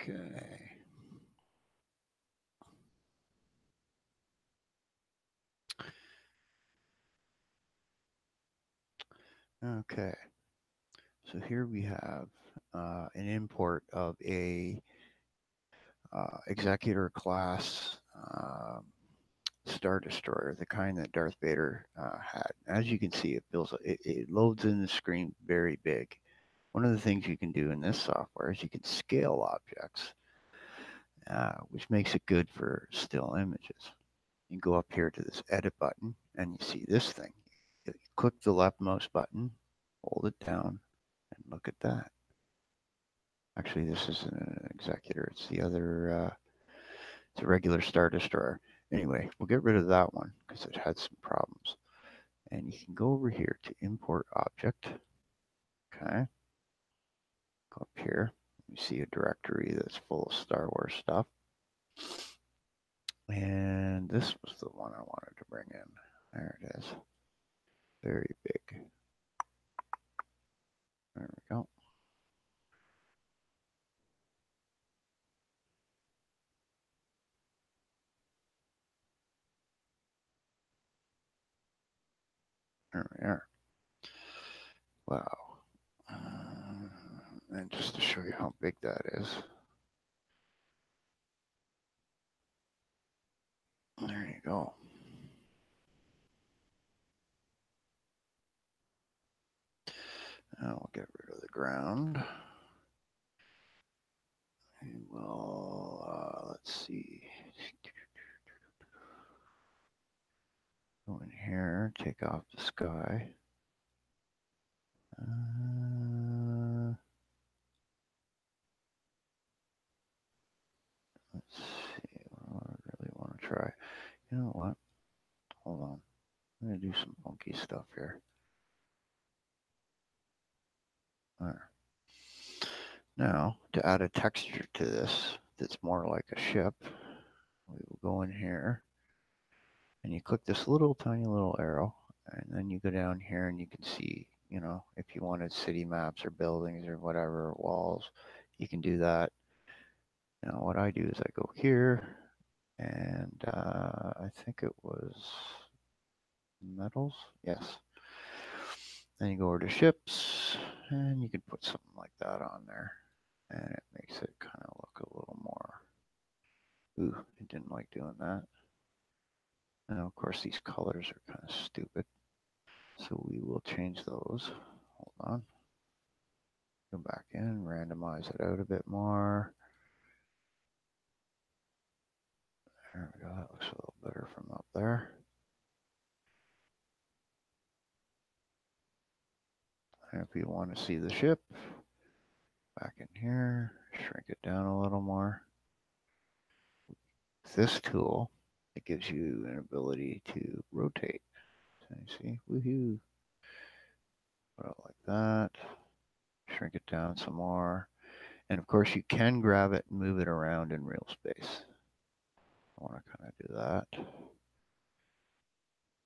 Okay. Okay. So here we have an import of a executor class Star Destroyer, the kind that Darth Vader had. As you can see, it loads in the screen very big. One of the things you can do in this software is you can scale objects, which makes it good for still images. You go up here to this edit button and you see this thing. You click the leftmost button, hold it down, and look at that. Actually, this isn't an executor. It's the other, it's a regular Star Destroyer. Anyway, we'll get rid of that one because it had some problems. And you can go over here to import object. Okay. Go up here. You see a directory that's full of Star Wars stuff. And this was the one I wanted to bring in. There it is. Very big. There we go. There we are. Wow. And just to show you how big that is. There you go. Now we'll get rid of the ground. And we'll, let's see. Go in here, take off the sky. Let's see what I really want to try. You know what? Hold on. I'm going to do some funky stuff here. There. Now, to add a texture to this that's more like a ship, we will go in here and you click this little tiny little arrow, and then you go down here and you can see, you know, if you wanted city maps or buildings or whatever, walls, you can do that. Now, what I do is I go here, and I think it was metals. Yes. Then you go over to ships, and you can put something like that on there, and it makes it kind of look a little more. Ooh, I didn't like doing that. And of course, these colors are kind of stupid, so we will change those. Hold on. Go back in, randomize it out a bit more. There we go. That looks a little better from up there. And if you want to see the ship, back in here, shrink it down a little more. With this tool, it gives you an ability to rotate. So you see, woohoo. Put it like that. Shrink it down some more. And of course, you can grab it and move it around in real space. I want to kind of do that. I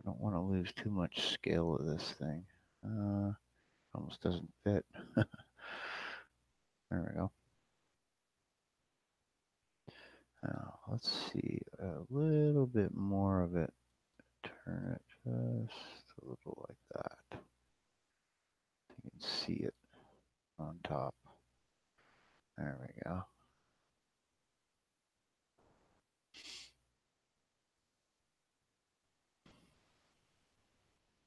don't want to lose too much scale of this thing. Almost doesn't fit. There we go. Now, let's see a little bit more of it. Turn it just a little like that. You can see it on top. There we go.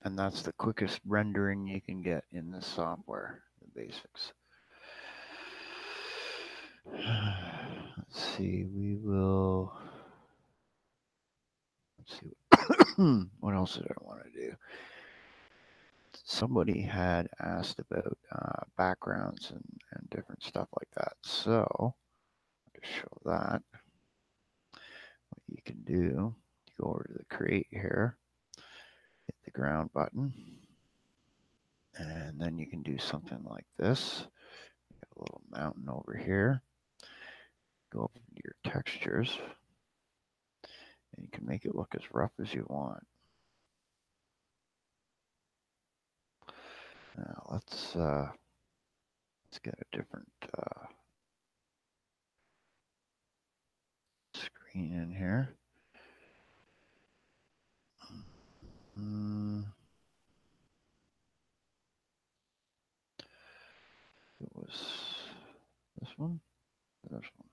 And that's the quickest rendering you can get in this software, the basics. Let's see, let's see, what else did I want to do? Somebody had asked about backgrounds and different stuff like that. So, to show that, what you can do, you go over to the create here, hit the ground button, and then you can do something like this. You got a little mountain over here. Go up into your textures, and you can make it look as rough as you want. Now let's get a different green in here. It was this one, this one.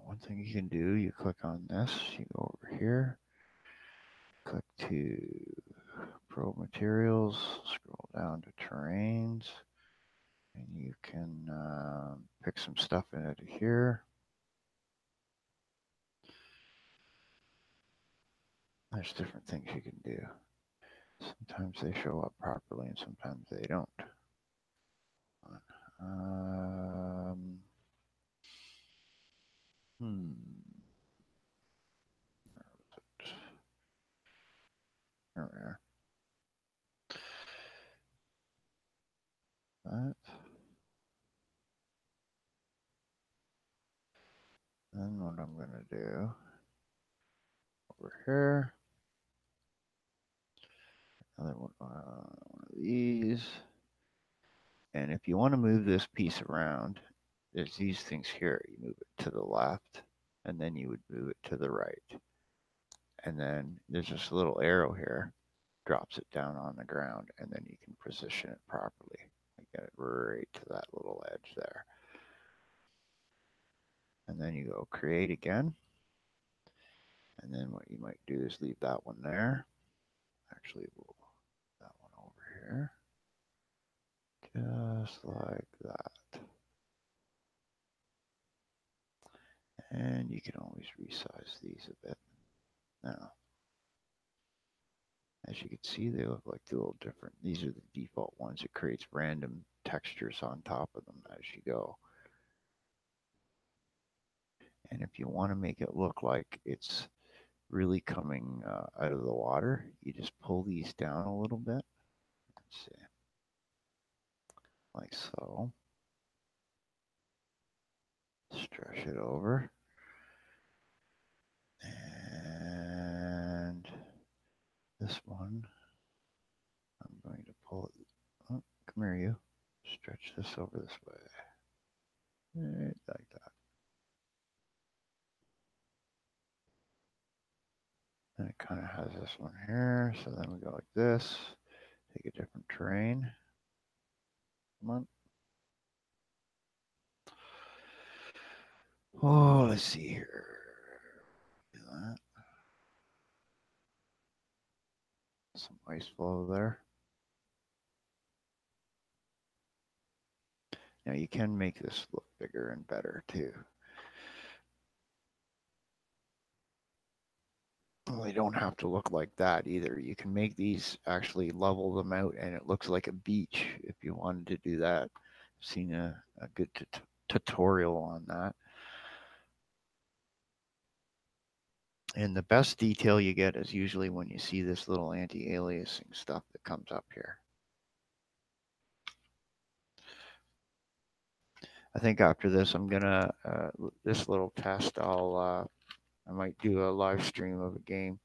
One thing you can do, you click on this, you go over here, click to Pro Materials, scroll down to Terrains, and you can pick some stuff out of here. There's different things you can do. Sometimes they show up properly and sometimes they don't. Um, hmm. There we are. That. Then what I'm going to do over here, another one of these. And if you want to move this piece around, there's these things here. You move it to the left, and then you would move it to the right. And then there's this little arrow here, drops it down on the ground, and then you can position it properly. Get it right to that little edge there. And then you go create again. And then what you might do is leave that one there. Actually, we'll that one over here. Just like that. And you can always resize these a bit. Now, as you can see, they look like they're a little different. These are the default ones. It creates random textures on top of them as you go. And if you want to make it look like it's really coming out of the water, you just pull these down a little bit. Let's see. Like so. Stretch it over. And this one, I'm going to pull it. Oh, come here, you. Stretch this over this way. Right, like that. And it kind of has this one here. So then we go like this. Take a different terrain. Come on. Oh, let's see here. Do that. Some ice flow there. Now you can make this look bigger and better too. Well, they don't have to look like that either. You can make these actually level them out and it looks like a beach if you wanted to do that. I've seen a good tutorial on that. And the best detail you get is usually when you see this little anti-aliasing stuff that comes up here. I think after this, I'm gonna this little test. I might do a live stream of a game.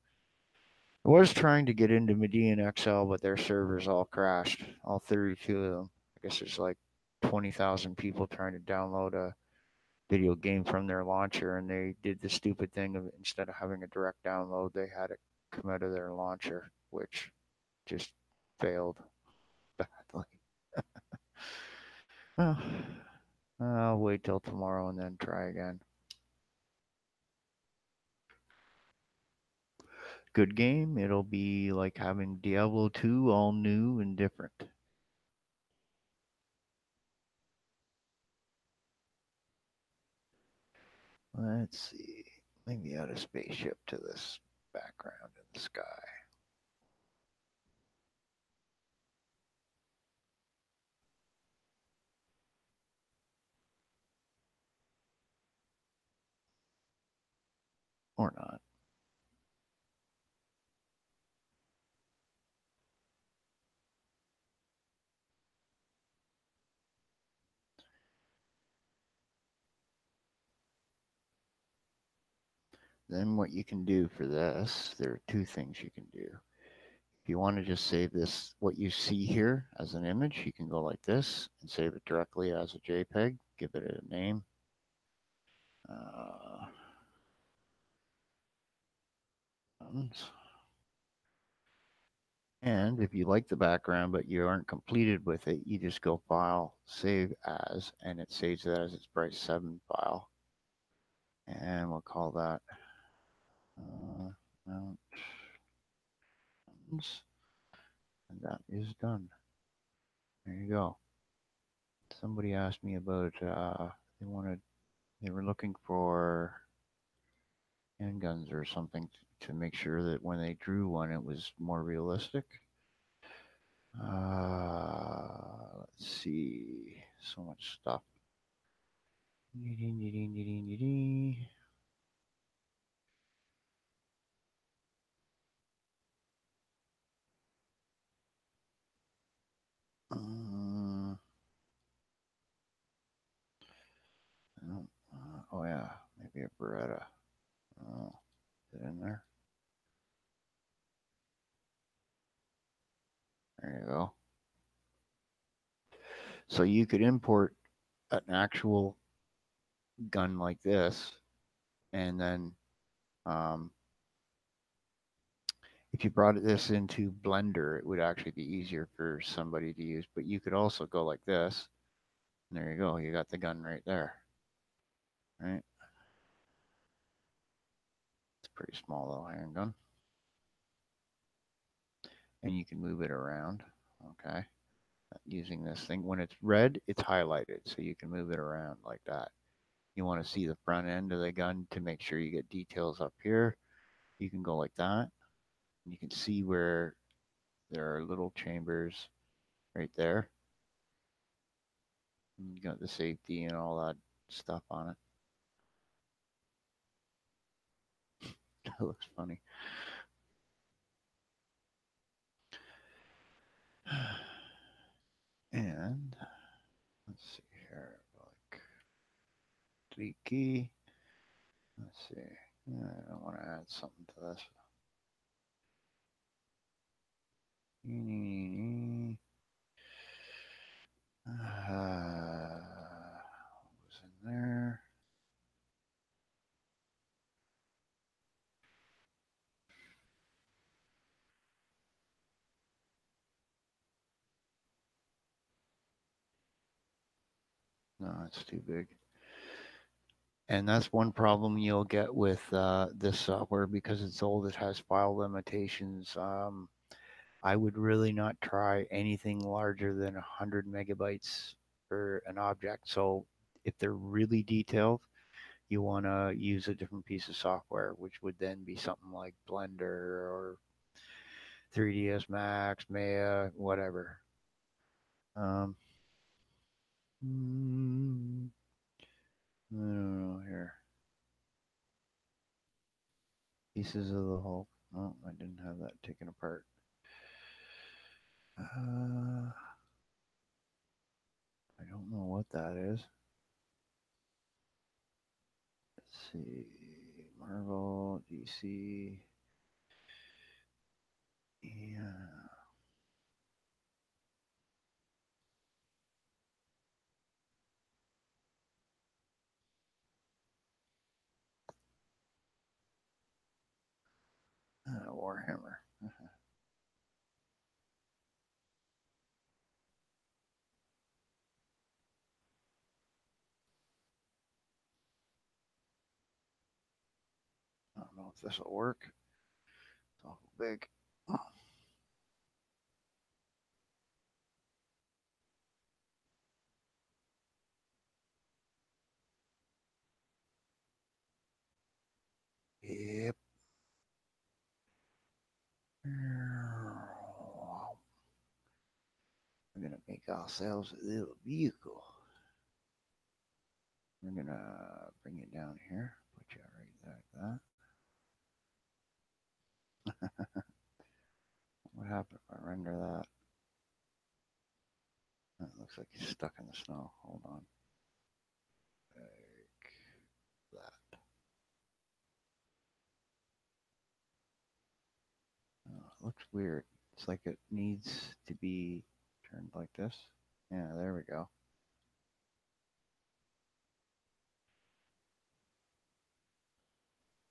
I was trying to get into Median XL, but their servers all crashed, all 32 of them. I guess there's like 20,000 people trying to download a video game from their launcher, and they did the stupid thing of instead of having a direct download, they had it come out of their launcher, which just failed badly. Well, I'll wait till tomorrow and then try again. Good game. It'll be like having Diablo 2 all new and different. Let's see. Maybe add a spaceship to this background in the sky. Or not. Then what you can do for this, there are two things you can do. If you want to just save this, what you see here as an image, you can go like this and save it directly as a JPEG. Give it a name. Uh, and if you like the background but you aren't completed with it, you just go File, Save As, and it saves it as its Bright 7 file. And we'll call that mountains. And that is done. There you go. Somebody asked me about they were looking for handguns or something to make sure that when they drew one, it was more realistic. Let's see. So much stuff. Oh yeah, maybe a Beretta. Oh, is it in there? There you go. So you could import an actual gun like this, and then if you brought this into Blender, it would actually be easier for somebody to use. But you could also go like this. And there you go. You got the gun right there. Right? It's a pretty small little handgun. And you can move it around. Okay. Using this thing. When it's red, it's highlighted. So you can move it around like that. You want to see the front end of the gun to make sure you get details up here. You can go like that. You can see where there are little chambers right there. You got the safety and all that stuff on it. That looks funny. And let's see here, like delete key. Let's see. I want to add something to this. What was in there? No, it's too big. And that's one problem you'll get with this software because it's old. It has file limitations. I would really not try anything larger than 100 megabytes for an object. So if they're really detailed, you want to use a different piece of software, which would then be something like Blender or 3ds Max, Maya, whatever. Um, I don't know here. Pieces of the Hulk. Oh, I didn't have that taken apart. I don't know what that is. Let's see. Marvel, DC. Yeah. Warhammer. I don't know if this will work. It's awful big. Yep. We're gonna make ourselves a little vehicle. We're gonna bring it down here. Put you right like that. What happened if I render that? That looks like he's stuck in the snow. Hold on. Like that. weird. It's like it needs to be turned like this. Yeah, there we go.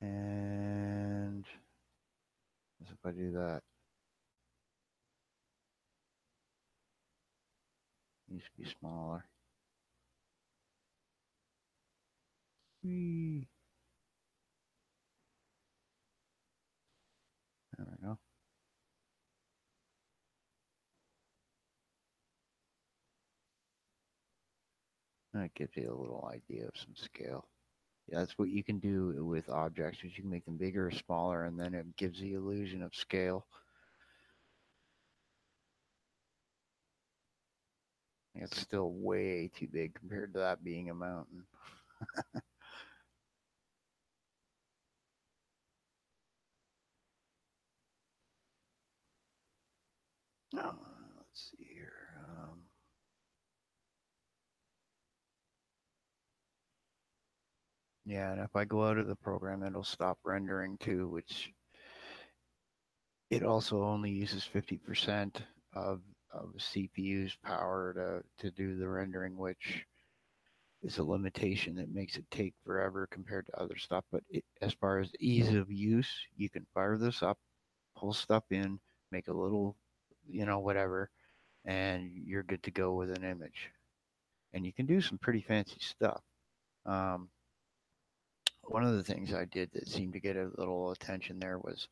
And as if I do that, it needs to be smaller. Whee. There we go. That gives you a little idea of some scale. Yeah, that's what you can do with objects, is you can make them bigger or smaller, and then it gives the illusion of scale. It's still way too big compared to that being a mountain. Let's see here. Yeah, and if I go out of the program, it'll stop rendering too, which it also only uses 50% of CPU's power to do the rendering, which is a limitation that makes it take forever compared to other stuff. But as far as ease of use, you can fire this up, pull stuff in, make a little, whatever, and you're good to go with an image. And you can do some pretty fancy stuff. Um, One of the things I did that seemed to get a little attention there was,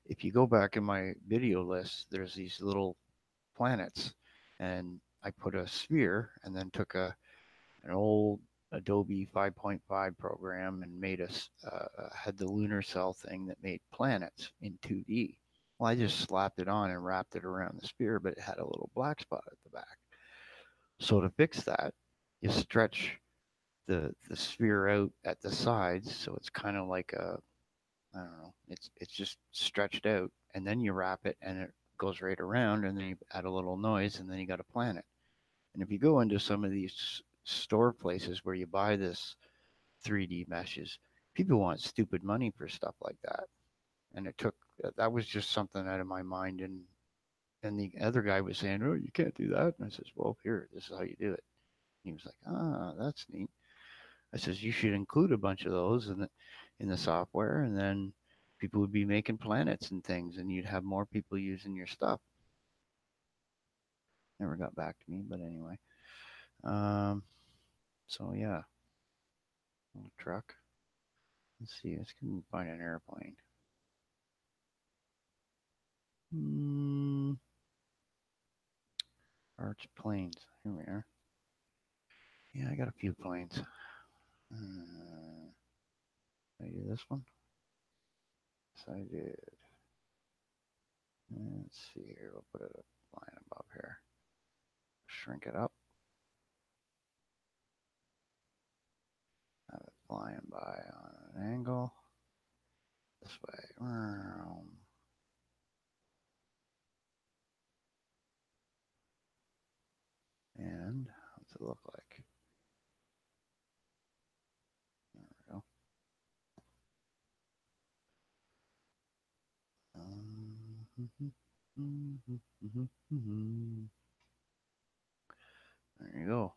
if you go back in my video list, there's these little planets, and I put a sphere and then took an old Adobe 5.5 program and made had the lunar cell thing that made planets in 2D. Well, I just slapped it on and wrapped it around the sphere, but it had a little black spot at the back. So to fix that, you stretch the sphere out at the sides, so it's kind of like a, I don't know, it's just stretched out, and then you wrap it and it goes right around, and then you add a little noise, and then you got a planet. And if you go into some of these store places where you buy this 3D meshes, people want stupid money for stuff like that. And it took, that was just something out of my mind. And the other guy was saying, "Oh, you can't do that." And I says, "Well, here, this is how you do it." And he was like, "Ah, that's neat." I says, "You should include a bunch of those in the software, and then people would be making planets and things, and you'd have more people using your stuff." Never got back to me, but anyway. Um, so yeah, little truck. Let's see. Let's find an airplane. Hmm. Arch planes. Here we are. Yeah, I got a few planes. I do this one. Yes, I did. Let's see here. We'll put it up line above here. Shrink it up. Have it flying by on an angle. This way. And what's it look like? There we go. There you go.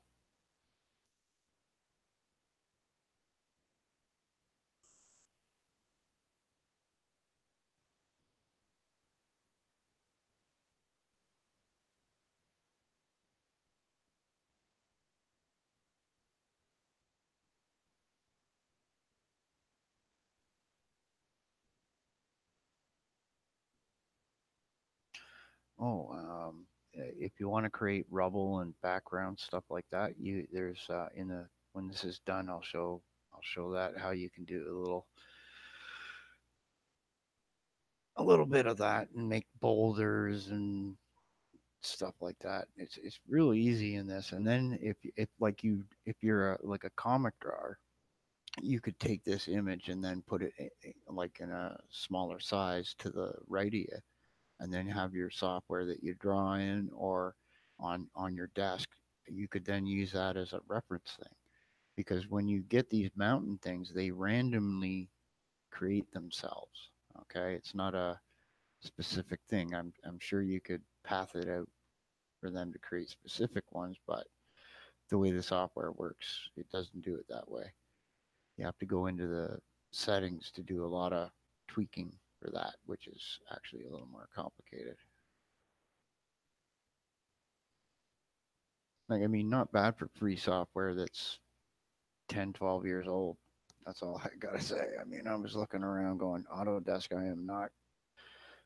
Oh, if you want to create rubble and background stuff like that, there's in the when this is done, I'll show that how you can do a little bit of that and make boulders and stuff like that. It's really easy in this. And then if you're like a comic drawer, you could take this image and then put it like in a smaller size to the right of you, and then have your software that you draw in, or on your desk. You could then use that as a reference thing, because when you get these mountain things, they randomly create themselves. Okay, it's not a specific thing. I'm sure you could path it out for them to create specific ones, but the way the software works, it doesn't do it that way. You have to go into the settings to do a lot of tweaking for that, which is actually a little more complicated. Like, I mean, not bad for free software that's 10, 12 years old. That's all I gotta say. I mean, I was looking around going, Autodesk,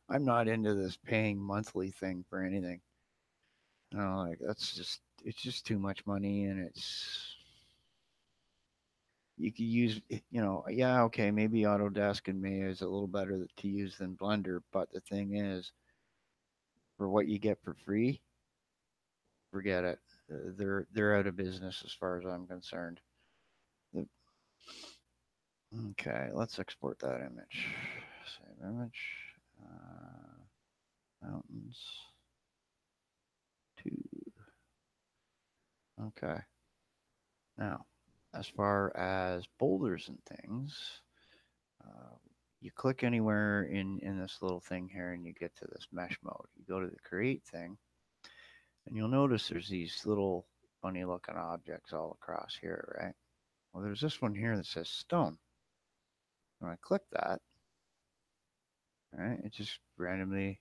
I'm not into this paying monthly thing for anything. Like it's just too much money, and you could use, yeah, okay, maybe Autodesk and Maya is a little better to use than Blender, but the thing is, for what you get for free, forget it. They're out of business as far as I'm concerned. The, okay, let's export that image. Save image. Mountains. Two. Okay. Now, as far as boulders and things, uh, you click anywhere in this little thing here and you get to this mesh mode. You go to the create thing and you'll notice there's these little funny looking objects all across here, right? Well, there's this one here that says stone. When I click that, right, it just randomly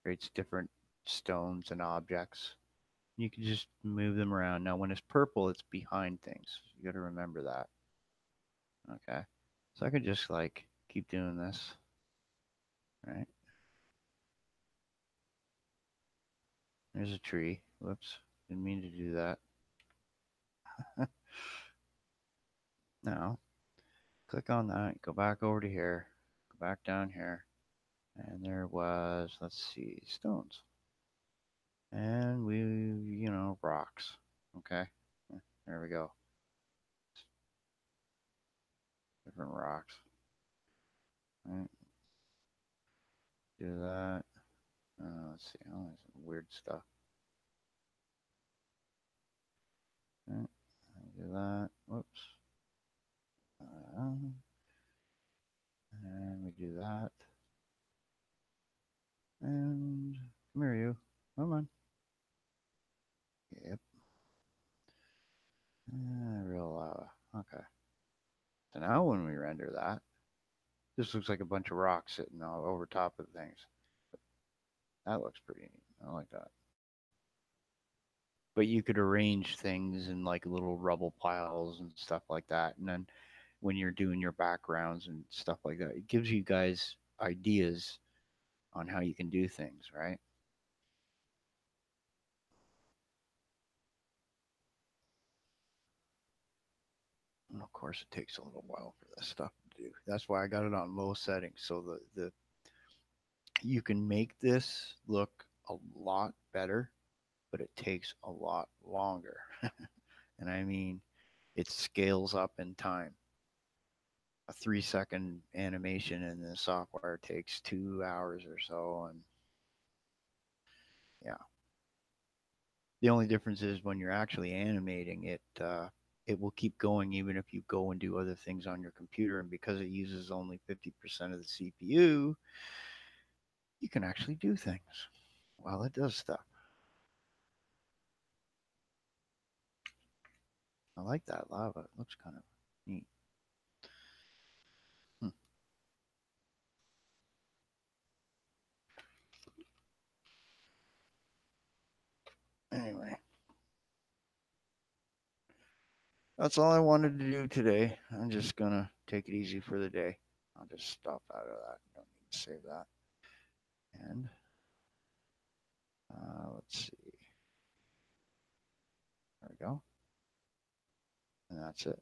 creates different stones and objects. You can just move them around. Now, when it's purple, it's behind things. You got to remember that. Okay. So I could just like keep doing this, right? There's a tree. Whoops. Didn't mean to do that. Now, click on that. Go back over to here. Go back down here. And there was, let's see, stones. And rocks. Okay. There we go. Different rocks. Right. Do that. Let's see. Oh, there's some weird stuff. Right. Do that. Whoops. And we do that. And come here, you. Come on. Yep. Real lava. Okay. So now when we render that, this looks like a bunch of rocks sitting all over top of things. That looks pretty neat. I like that. But you could arrange things in like little rubble piles and stuff like that. And then when you're doing your backgrounds and stuff like that, it gives you guys ideas on how you can do things, right? And of course, it takes a little while for this stuff to do. That's why I got it on low settings, so the you can make this look a lot better, but it takes a lot longer. And I mean, it scales up in time. A 3 second animation in the software takes 2 hours or so. And yeah, the only difference is when you're actually animating it, it will keep going even if you go and do other things on your computer. And because it uses only 50% of the CPU, you can actually do things while it does stuff. I like that lava. It looks kind of neat. Hmm. Anyway, that's all I wanted to do today. I'm just gonna take it easy for the day. I'll just stop out of that. Don't need to save that. And let's see. There we go. And that's it.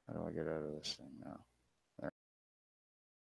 How do I get out of this thing now?